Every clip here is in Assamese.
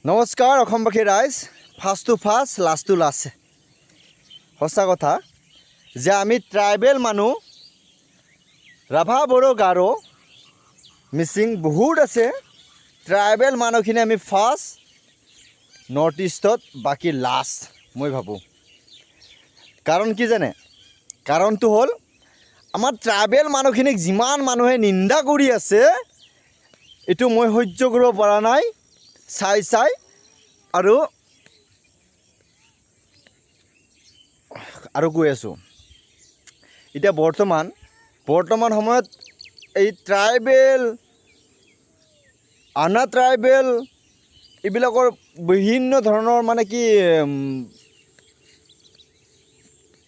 নমস্কাৰ অসমবাসী ৰাইজ, first to first last to last. সঁচা কথা যে আমি ট্ৰাইবেল মানুহ ৰাভা বড়ো গাৰো মিচিং বহুত আছে। ট্ৰাইবেল মানুহখিনি আমি ফাৰ্ষ্ট, নৰ্থ ইষ্টত বাকী লাষ্ট মই ভাবোঁ। কাৰণ কি জানে, কাৰণটো হ'ল আমাৰ ট্ৰাইবেল মানুহখিনিক যিমান মানুহে নিন্দা কৰি আছে এইটো মই সহ্য কৰিব পৰা নাই চাই আৰু কৈ আছোঁ। এতিয়া বৰ্তমান সময়ত এই ট্ৰাইবেল আনা ট্ৰাইবেল এইবিলাকৰ বিভিন্ন ধৰণৰ মানে কি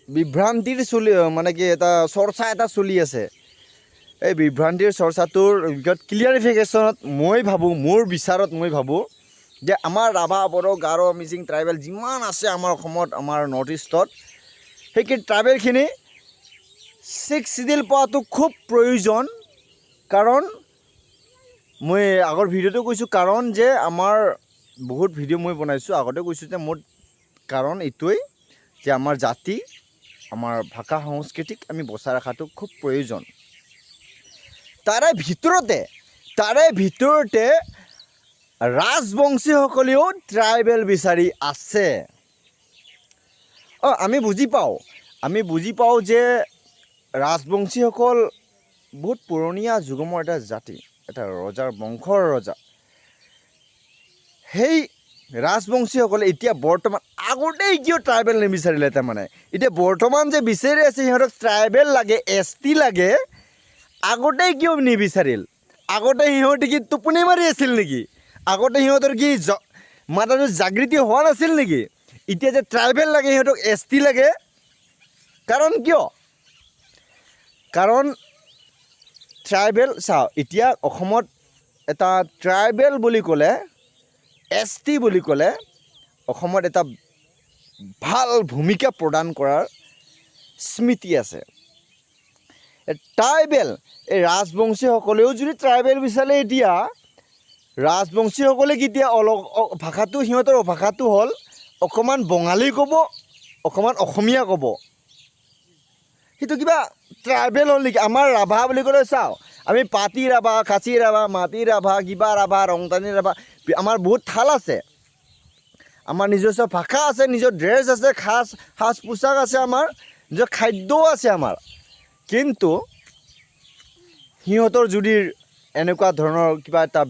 বিভ্ৰান্তিৰ এটা চৰ্চা এটা চলি আছে। এই বিভ্ৰান্তিৰ চৰ্চাটোৰ ক্লিয়াৰিফিকেশ্যনত মই ভাবোঁ, মোৰ বিচাৰত মই ভাবোঁ যে আমাৰ ৰাভা বড়ো গাৰো মিচিং ট্ৰাইবেল যিমান আছে আমাৰ অসমত, আমাৰ নৰ্থ ইষ্টত, সেইখিনি ট্ৰাইবেলখিনি 6 চিডিউল পোৱাটো খুব প্ৰয়োজন। কাৰণ মই আগৰ ভিডিঅ'টো কৈছোঁ, কাৰণ যে আমাৰ বহুত ভিডিঅ' মই বনাইছোঁ, আগতে কৈছোঁ যে মোৰ কাৰণ এইটোৱেই যে আমাৰ জাতি, আমাৰ ভাষা সংস্কৃতিক আমি বচাই ৰখাটো খুব প্ৰয়োজন। তাৰে ভিতৰতে ৰাজবংশীসকলেও ট্ৰাইবেল বিচাৰি আছে। আমি বুজি পাওঁ যে ৰাজবংশীসকল বহুত পুৰণীয়া যুগমৰ এটা জাতি, এটা ৰজাৰ বংশৰ ৰজা। সেই ৰাজবংশীসকলে এতিয়া বৰ্তমান, আগতেই কিয় ট্ৰাইবেল নিবিচাৰিলে? তাৰমানে এতিয়া বৰ্তমান যে বিচাৰি আছে সিহঁতক ট্ৰাইবেল লাগে, ST লাগে, আগতেই কিয় নিবিচাৰিল? আগতে সিহঁতে কি টোপনি মাৰি আছিল নেকি? আগতে সিহঁতৰ কি মাথাটো জাগৃতি হোৱা নাছিল নেকি? এতিয়া যে ট্ৰাইবেল লাগে, সিহঁতক ST লাগে, কাৰণ কিয়? কাৰণ ট্ৰাইবেল চাওঁ, এতিয়া অসমত এটা ট্ৰাইবেল বুলি ক'লে, ST বুলি ক'লে অসমত এটা ভাল ভূমিকা প্ৰদান কৰাৰ স্মৃতি আছে। ট্ৰাইবেল এই ৰাজবংশীসকলেও যদি ট্ৰাইবেল বিচাৰে, এতিয়া ৰাজবংশীসকলে কেতিয়া ভাষাটো, সিহঁতৰ ভাষাটো হ'ল অকণমান বঙালী ক'ব, অকণমান অসমীয়া ক'ব। সেইটো কিবা ট্ৰাইবেল হ'ল নেকি? আমাৰ ৰাভা বুলি ক'লে চাওঁ, আমি পাতি ৰাভা, খাচী ৰাভা, মাটি ৰাভা, কিবা ৰাভা, ৰংতানী ৰাভা, আমাৰ বহুত ঠাল আছে, আমাৰ নিজস্ব ভাষা আছে, নিজৰ ড্ৰেছ আছে, সাজ পোছাক আছে, আমাৰ নিজৰ খাদ্যও আছে আমাৰ। কিন্তু সিহঁতৰ যদি এনেকুৱা ধৰণৰ কিবা এটা